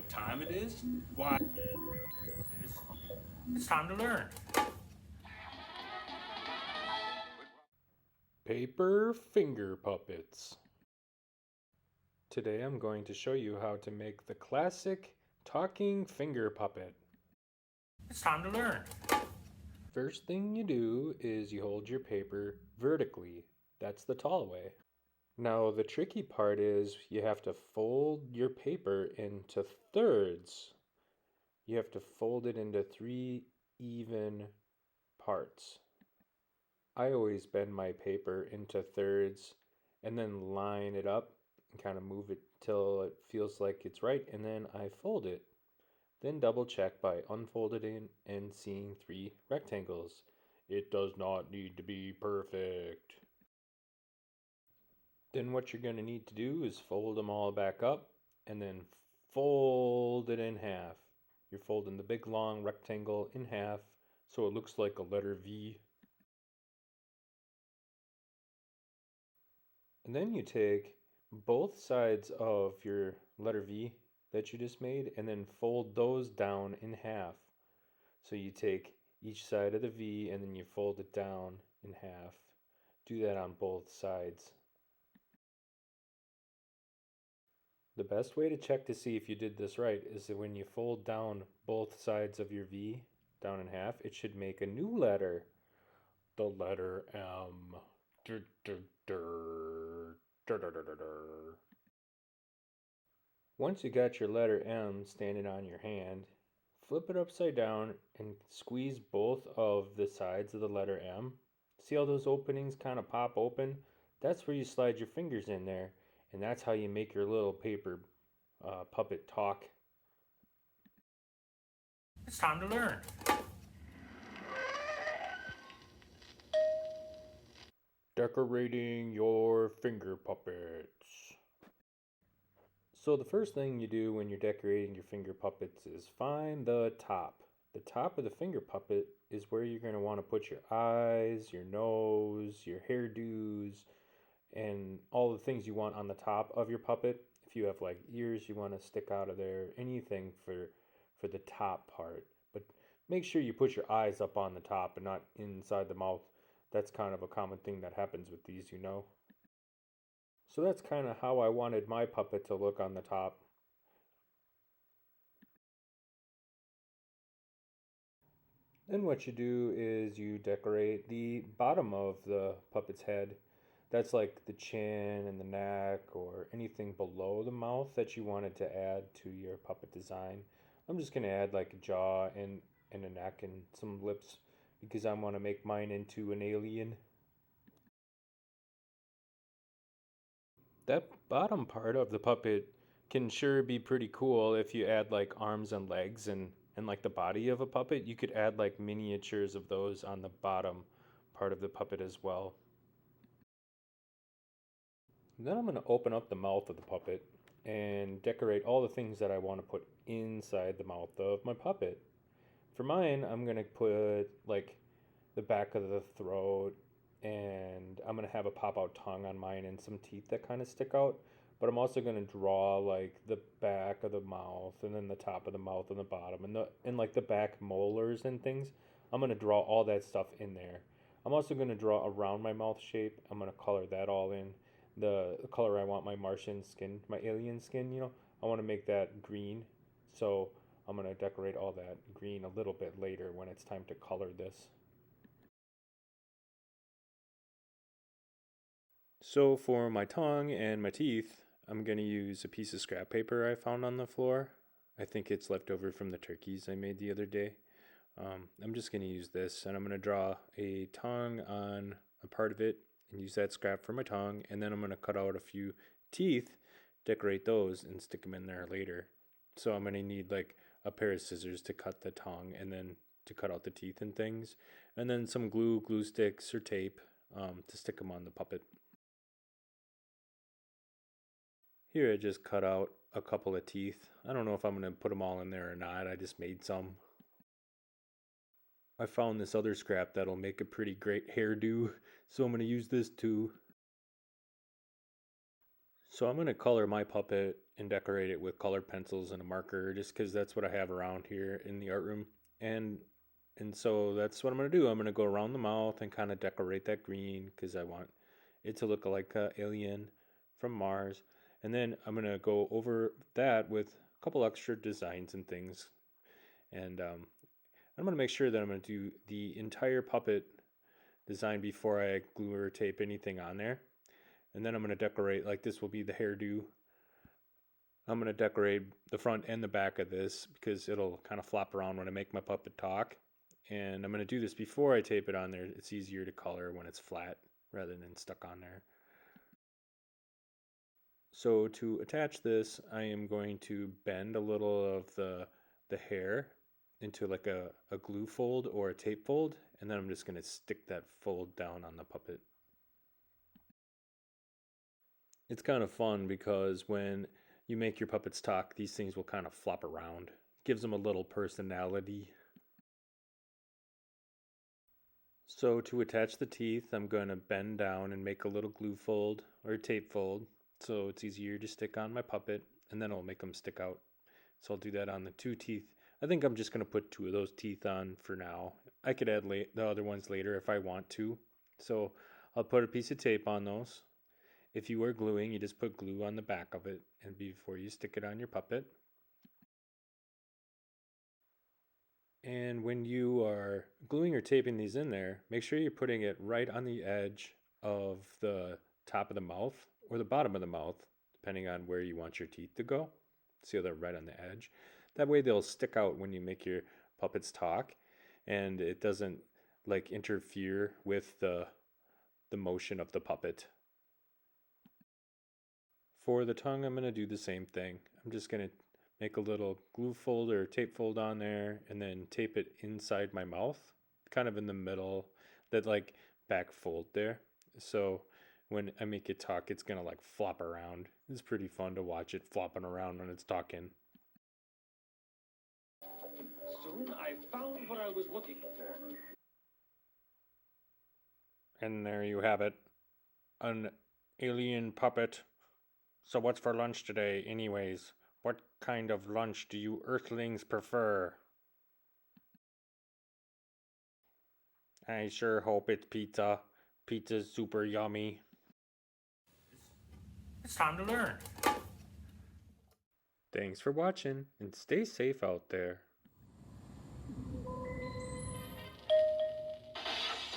what time it is? Why it is? It's time to learn. Paper finger puppets. Today I'm going to show you how to make the classic talking finger puppet. It's time to learn. First thing you do is you hold your paper vertically. That's the tall way. Now the tricky part is you have to fold your paper into thirds. You have to fold it into 3 even parts. I always bend my paper into thirds and then line it up and kind of move it till it feels like it's right, and then I fold it. Then double check by unfolding and seeing 3 rectangles. It does not need to be perfect. Then what you're going to need to do is fold them all back up and then fold it in half. You're folding the big long rectangle in half so it looks like a letter V. And then you take both sides of your letter V that you just made and then fold those down in half. So you take each side of the V and then you fold it down in half. Do that on both sides. The best way to check to see if you did this right is that when you fold down both sides of your V down in half, it should make a new letter. The letter M. Dur, dur, dur. Dur, dur, dur, dur, dur. Once you got your letter M standing on your hand, flip it upside down and squeeze both of the sides of the letter M. See how those openings kind of pop open? That's where you slide your fingers in there, and that's how you make your little paper puppet talk. It's time to learn. Decorating your finger puppets. So the first thing you do when you're decorating your finger puppets is find the top. The top of the finger puppet is where you're going to want to put your eyes, your nose, your hairdos, and all the things you want on the top of your puppet. If you have like ears you want to stick out of there, anything for the top part. But make sure you put your eyes up on the top and not inside the mouth. That's kind of a common thing that happens with these. So that's kind of how I wanted my puppet to look on the top. Then what you do is you decorate the bottom of the puppet's head. That's like the chin and the neck or anything below the mouth that you wanted to add to your puppet design. I'm just going to add like a jaw and a neck and some lips because I want to make mine into an alien. That bottom part of the puppet can sure be pretty cool if you add like arms and legs and like the body of a puppet. You could add like miniatures of those on the bottom part of the puppet as well. Then I'm going to open up the mouth of the puppet and decorate all the things that I want to put inside the mouth of my puppet. For mine, I'm going to put like the back of the throat, and I'm going to have a pop out tongue on mine and some teeth that kind of stick out. But I'm also going to draw like the back of the mouth and then the top of the mouth and the bottom and like the back molars and things. I'm going to draw all that stuff in there. I'm also going to draw around my mouth shape. I'm going to color that all in. The color I want my Martian skin, my alien skin, I want to make that green. So I'm going to decorate all that green a little bit later when it's time to color this. So for my tongue and my teeth, I'm going to use a piece of scrap paper I found on the floor. I think it's left over from the turkeys I made the other day. I'm just going to use this, and I'm going to draw a tongue on a part of it and use that scrap for my tongue, and then I'm going to cut out a few teeth, decorate those, and stick them in there later. So I'm going to need like a pair of scissors to cut the tongue and then to cut out the teeth and things, and then some glue sticks or tape to stick them on the puppet. Here I just cut out a couple of teeth. I don't know if I'm going to put them all in there or not. I just made some. I found this other scrap that'll make a pretty great hairdo, so I'm going to use this too. So I'm going to color my puppet and decorate it with colored pencils and a marker just because that's what I have around here in the art room. And so that's what I'm going to do. I'm going to go around the mouth and kind of decorate that green because I want it to look like an alien from Mars. And then I'm going to go over that with a couple extra designs and things. And I'm going to make sure that I'm going to do the entire puppet design before I glue or tape anything on there. And then I'm going to decorate, like this will be the hairdo. I'm going to decorate the front and the back of this because it'll kind of flop around when I make my puppet talk. And I'm going to do this before I tape it on there. It's easier to color when it's flat rather than stuck on there. So to attach this, I am going to bend a little of the hair into like a glue fold or a tape fold. And then I'm just going to stick that fold down on the puppet. It's kind of fun because when you make your puppets talk, these things will kind of flop around. Gives them a little personality. So to attach the teeth, I'm going to bend down and make a little glue fold or tape fold so it's easier to stick on my puppet, and then I'll make them stick out. So I'll do that on the two teeth. I think I'm just going to put two of those teeth on for now. I could add the other ones later if I want to. So I'll put a piece of tape on those. If you are gluing, you just put glue on the back of it and before you stick it on your puppet. And when you are gluing or taping these in there, make sure you're putting it right on the edge of the top of the mouth or the bottom of the mouth, depending on where you want your teeth to go. See how they're right on the edge? That way they'll stick out when you make your puppets talk and it doesn't like interfere with the motion of the puppet. For the tongue, I'm going to do the same thing. I'm just going to make a little glue fold or tape fold on there and then tape it inside my mouth, kind of in the middle, that like back fold there. So when I make it talk, it's going to like flop around. It's pretty fun to watch it flopping around when it's talking. Soon I found what I was looking for. And there you have it, an alien puppet. So what's for lunch today anyways? What kind of lunch do you Earthlings prefer? I sure hope it's pizza. Pizza's super yummy. It's time to learn. Thanks for watching and stay safe out there.